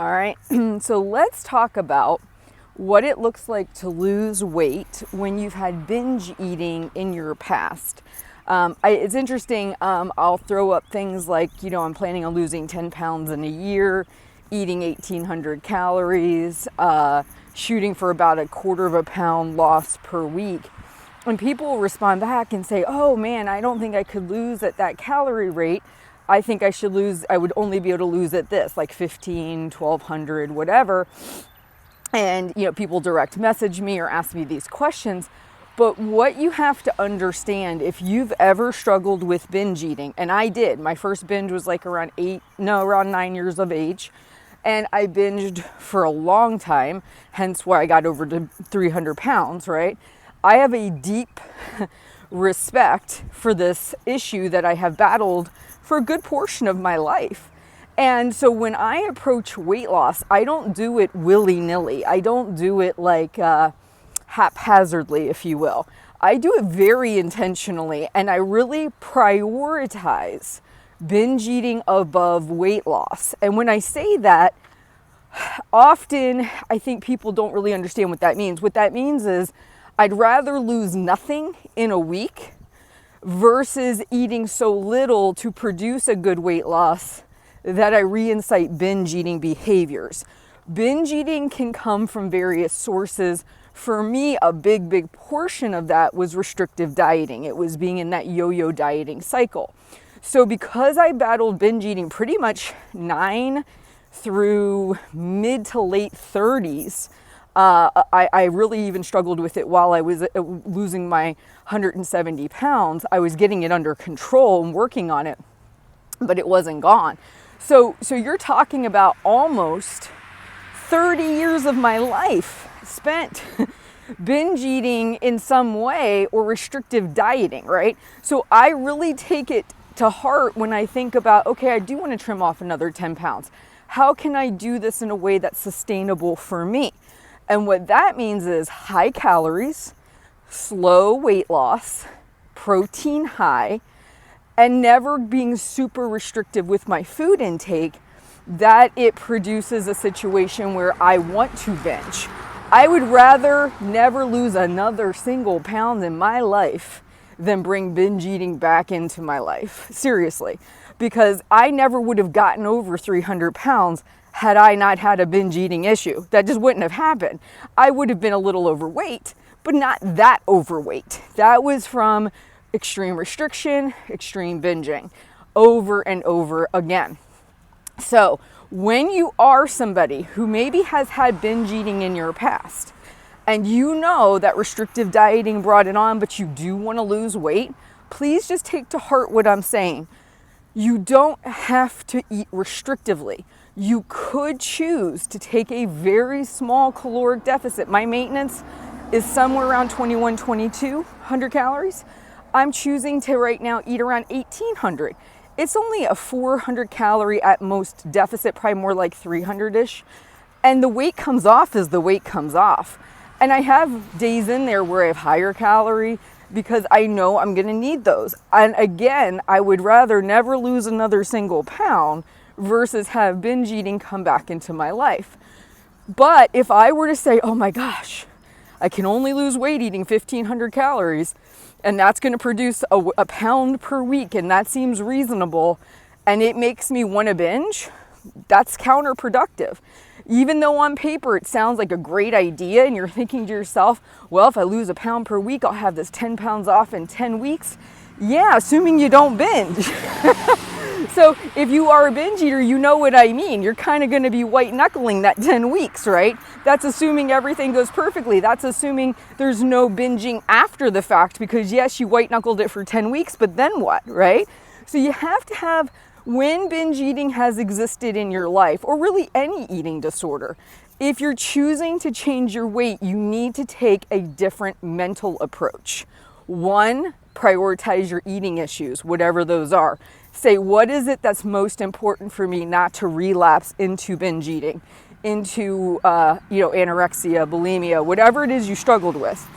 All right, so let's talk about what it looks like to lose weight when you've had binge eating in your past. It's interesting, I'll throw up things like, I'm planning on losing 10 pounds in a year, eating 1,800 calories, shooting for about a quarter of a pound loss per week. And people respond back and say, oh man, I don't think I could lose at that calorie rate. I think I would only be able to lose at this, like 15, 1,200, whatever. And, people direct message me or ask me these questions. But what you have to understand, if you've ever struggled with binge eating, and I did, my first binge was like around 9 years of age. And I binged for a long time, hence why I got over to 300 pounds, right? I have a deep respect for this issue that I have battled for a good portion of my life. And so when I approach weight loss, I don't do it willy-nilly. I don't do it like haphazardly, if you will. I do it very intentionally, and I really prioritize binge eating above weight loss. And when I say that, often I think people don't really understand what that means. What that means is I'd rather lose nothing in a week versus eating so little to produce a good weight loss that I reincite binge eating behaviors. Binge eating can come from various sources. For me, a big portion of that was restrictive dieting. It was being in that yo-yo dieting cycle. So because I battled binge eating pretty much 9 through mid to late 30s, I really even struggled with it while I was losing my 170 pounds. I was getting it under control and working on it, but it wasn't gone. So you're talking about almost 30 years of my life spent binge eating in some way or restrictive dieting, right? So I really take it to heart when I think about, okay, I do want to trim off another 10 pounds. How can I do this in a way that's sustainable for me? And what that means is high calories, slow weight loss, protein high, and never being super restrictive with my food intake, that it produces a situation where I want to binge. I would rather never lose another single pound in my life than bring binge eating back into my life. Seriously. Because I never would have gotten over 300 pounds had I not had a binge eating issue. That just wouldn't have happened. I would have been a little overweight, but not that overweight. That was from extreme restriction, extreme binging, over and over again. So when you are somebody who maybe has had binge eating in your past, and you know that restrictive dieting brought it on, but you do want to lose weight, please just take to heart what I'm saying. You don't have to eat restrictively. You could choose to take a very small caloric deficit. My maintenance is somewhere around 2,200 calories. I'm choosing to right now eat around 1,800. It's only a 400 calorie at most deficit, probably more like 300-ish. And the weight comes off as the weight comes off. And I have days in there where I have higher calorie because I know I'm going to need those. And again, I would rather never lose another single pound versus have binge eating come back into my life. But if I were to say, oh my gosh, I can only lose weight eating 1,500 calories, and that's going to produce a pound per week, and that seems reasonable, and it makes me want to binge, that's counterproductive. Even though on paper it sounds like a great idea, and you're thinking to yourself, well, if I lose a pound per week, I'll have this 10 pounds off in 10 weeks. Yeah, assuming you don't binge. So if you are a binge eater, you know what I mean. You're kind of going to be white knuckling that 10 weeks, right? That's assuming everything goes perfectly. That's assuming there's no binging after the fact, because yes, you white knuckled it for 10 weeks, but then what, right? So you have to have, when binge eating has existed in your life, or really any eating disorder, if you're choosing to change your weight, you need to take a different mental approach. One, prioritize your eating issues, whatever those are. Say, what is it that's most important for me not to relapse into binge eating, into anorexia, bulimia, whatever it is you struggled with.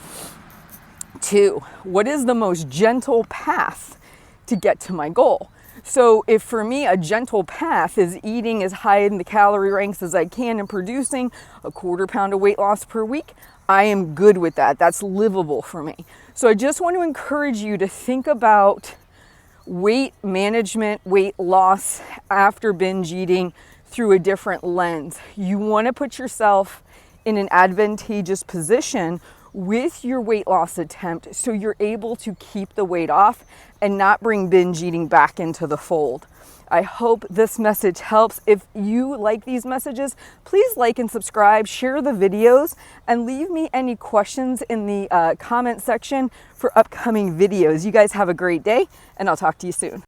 Two, what is the most gentle path to get to my goal? So if for me a gentle path is eating as high in the calorie ranks as I can and producing a 1/4 pound of weight loss per week, I am good with that. That's livable for me. So I just want to encourage you to think about weight management, weight loss after binge eating through a different lens. You want to put yourself in an advantageous position with your weight loss attempt so you're able to keep the weight off and not bring binge eating back into the fold. I hope this message helps. If you like these messages, please like and subscribe, share the videos, and leave me any questions in the comment section for upcoming videos. You guys have a great day, and I'll talk to you soon.